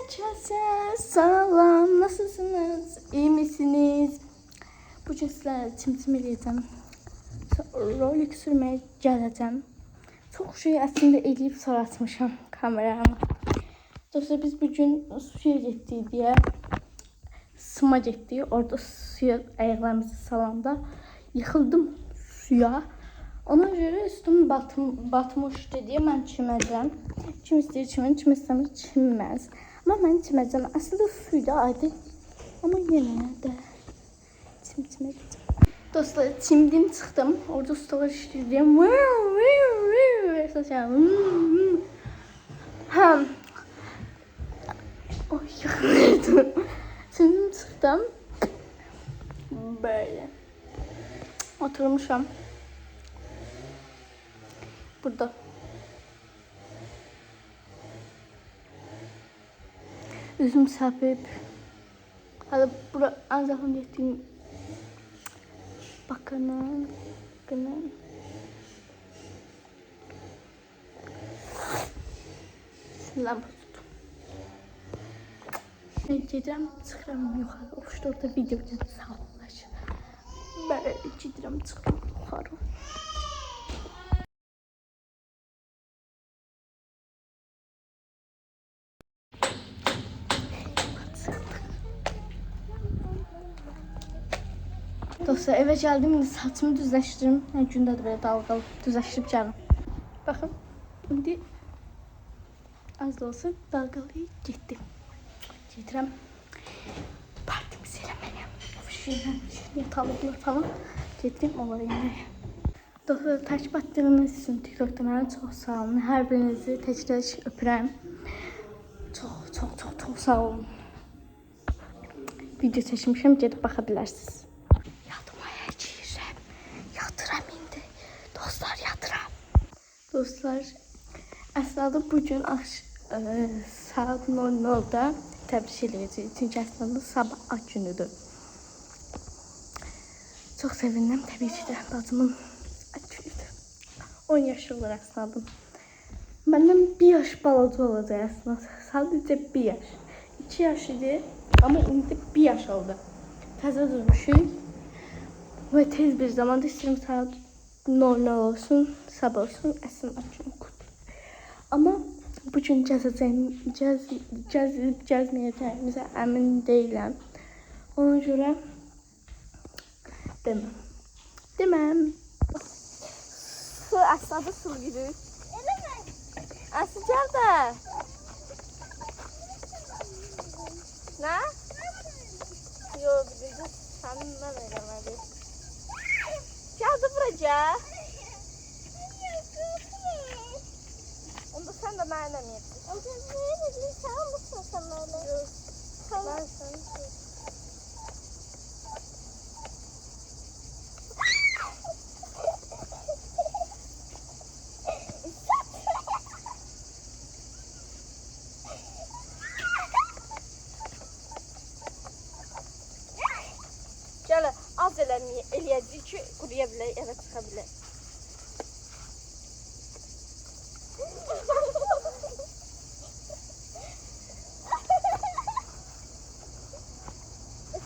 Herkese selam. Nasılsınız? İyi misiniz? Bugün sizlerle çimçim eləyəcəm. Rolik sürməyə gələcəm. Çox şey əslində eləyib sonra açmışam kameramı. Dostlar biz bugün suya getdik deyə sıma getdik. Orada suya ayaqlarımızı salanda yıxıldım suya. Ona göre üstüm batmışdı diye ben çiməcəm. Kim istəyir çimin, kim istəmir çimməz. Ama ben çiməcəm. Aslında suyda ayrı. Ama yine de çiməcəm. Dostlar çimdim çıxdım. Orada ustalar işləyirdim. Oy yıkıldım. Çimdim çıxdım. Böyle. Oturmuşam. Burada. Üzüm səpib. Hələ bura ancaqın getdiyim bakının. Lampa tuttum. Ben gedirəm, çıxıram yuxarı. Ofşda orada video gəlir sağlaşır. Böyle gedirəm, çıxıram yuxarı. Dostlar eve geldim, indi saçımı düzləşdirim. Hər gündə də belə dalgalı düzləşdirib gəlim. Baxın, indi az da olsa dalgalı getdim. Gedirəm. Partimizi eləməyəm. Yatalıqlar falan. Gedirəm onlara yeməyə. Dostlar takip etdiyiniz üçün TikTok'da mənə çox sağ olun. Hər birinizi tək-tək öpürəm. Çox sağ olun. Video çəkmişəm, gedib baxa bilərsiniz. Dostlar, əslində bugün saat 00'da təbrik edəcəyik. Çünki əslində sabah ad günüdür. Çox sevindim təbii ki də bacımın ad günüdür. 10 yaşı olur əslində. Məndən 1 yaş balaca olacaq əslində. Sadəcə 1 yaş. 2 yaş idi, amma indi 1 yaş oldu. Təzə durmuşum. Və tez bir zamanda istəyirəm saat 00 olsun, sabah olsun, əslində gün kutlu. Amma bugün gəzməyəcəyimizə əmin deyiləm. Ona görə deməm. Su əslində sulu gidir. Əsəcər də. Nə? Yox, biləcək, sənin mən eləmədi. Geldi buraya. Onda sen de mənə mi yaptın? Onda ne dedin? Sen mısın sen mənə? Yok. Ben sen. Gələ az eləyəcək ki, quruya bilək, eve çıxa bilək.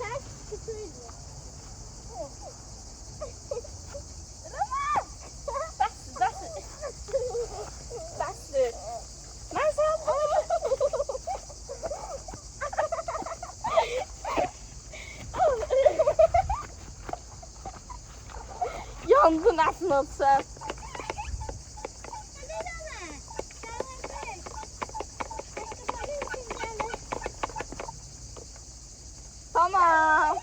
Sən küçüydün. Bəsdir. Mən sən yandın aslında sen. Tamam.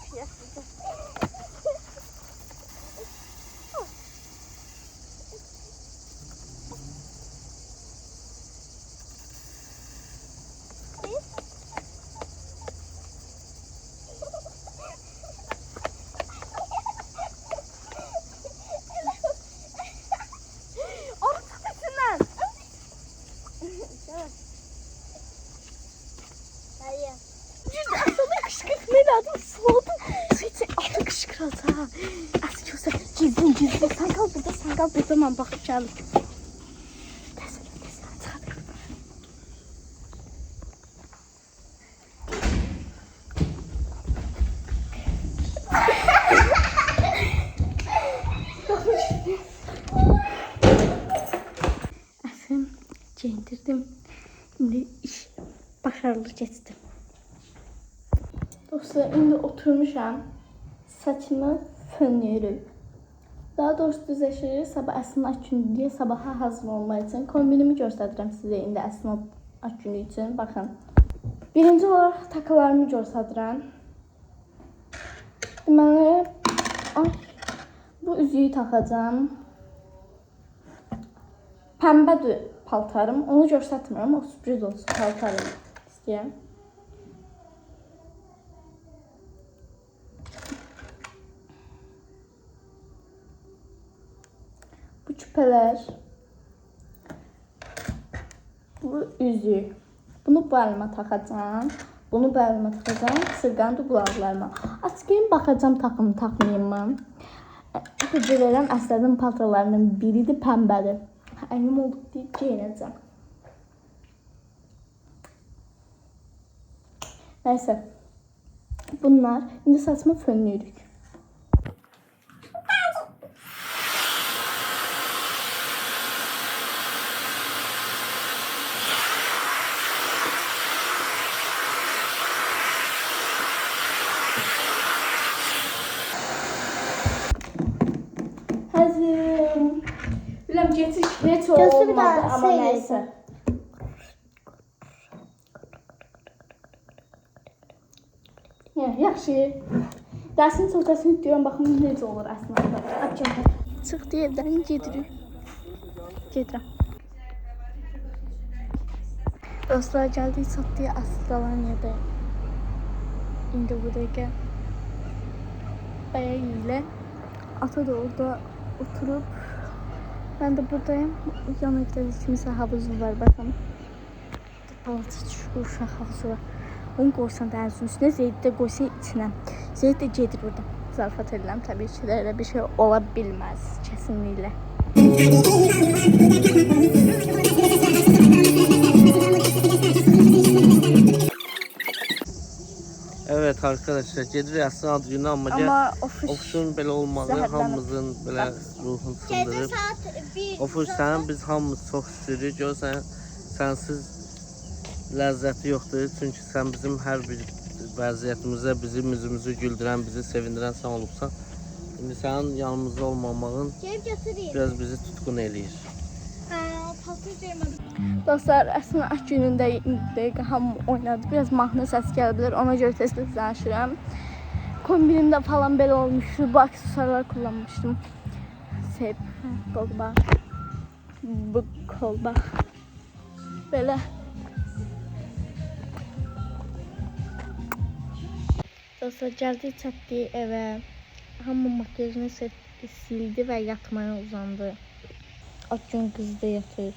Gizli. Sen kal burada ben bakıp geldim. giyindirdim. Şimdi iş başarılı geçti. Dostlar, indi oturmuşam. Saçımı fönlüyorum. Daha doğrusu düzləşirir. Sabah əslində aç günü deyə sabaha hazır olmaq üçün kombinimi göstərirəm sizə indi əslində aç günü üçün. Baxın. Birinci olaraq takalarımı göstərirəm. Deməli, bu üzüyü taxacağam. Pəmbədir paltarım. Onu göstərmirəm. O sürpriz olsun paltarım istəyirəm. Bu küpeler, bu üzük. Bunu bu elime takacağım. Bunu bu elime takacağım. Sırganı da qulaqlarıma. Açıqlayım, baxacağım takım takmayayım mı? Görürəm, əslədin paltarlarının biridir, pəmbədir. Əlim olduq deyib geyinəcəm. Neyse. Bunlar. İndi saçımı fönlüyoruz. Hazırım. Bilmem geç olmadı ama neyse. Yaxşı. Dərsini çoxdasını deyirəm, baxın necə olur əslində. Açacağım. Çıxdı evdən gedirik. Gedirəm. Dostlar, gəldik çatdık Astalaniyada. İndi bu dəqiqə bayağı ilə. Ata da orada oturup ben de buradayım. Yan evdə kimsə havuzu var, baxın. Balaca çukur uşaq havuzu var. Onu qoysan dənizin üstünə, Zeyd də qoysan içinə. Zeyd də gedir burada. Zarafat edirəm, təbii ki, elə bir şey ola bilməz, kesinliklə. Evet arkadaşlar, gedirik əslində ad günü amma ofisun belə olmadı, hamımızın belə ruhunu sındırıb. Ofisdən biz hamımız çox istəyirik, görürsən, sənsiz ləzzəti yoxdur. Çünki sən bizim hər bir vəziyyətimizdə bizim üzümüzü güldürən, bizi sevindirən sən olubsan. İndi sənin yanımızda olmamağın biraz bizi tutqun eləyir. Dostlar, əslində aç günündə hamı oynadı. Biraz mahnı səsi gələ bilər, ona görə tez-tez danışıram. Kombinimdə falan belə olmuşdu. Bu aksesuarlar kullanmışdım. Sep, kolba, bu kolba. Belə. Dostlar, gəldik çatdık evə. Hamı makyajını sildi və yatmaya uzandı. Akgün kız da yatır.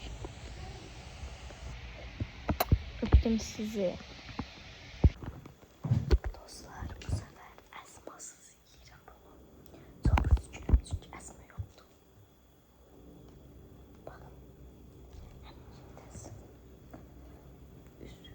Öptüm sizi. Dostlar, bu sefer esmasız yiyeceğim bunu. Çok üzgünüm çünkü esma yoktu. Bakın. Hem içindesin. Üstü.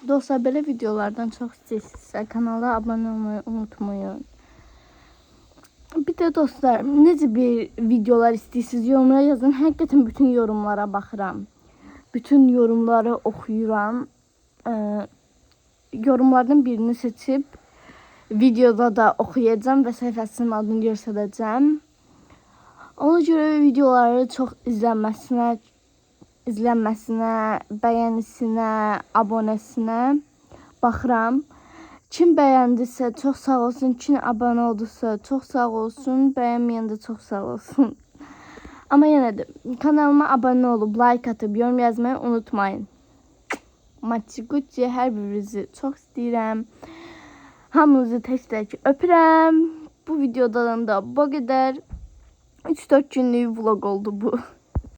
Dostlar, böyle videolardan çok istəyirsinizsə kanala abone olmayı unutmayın. Bir de dostlar, necə bir videolar istəyirsiniz yorumlara yazın. Həqiqətən bütün yorumlara baxıram. Bütün yorumları oxuyuram. Yorumlardan birini seçip videoda da oxuyacağım və səhifəsinin adını göstərəcəm. Ona görə videoları çox izlənməsinə, bəyənisinə, abonəsinə baxıram. Kim bəyəndisə çox sağ olsun, kim abunə oldusa çox sağ olsun, bəyənməyən də çox sağ olsun. Amma yenə də kanalıma abunə olub, like atıb, yorum yazmayı unutmayın. Maçi-quçi, hər birinizi çox istəyirəm. Hamınızı tək-tək öpürəm. Bu videodan da bu qədər. 3-4 günlük vlog oldu bu.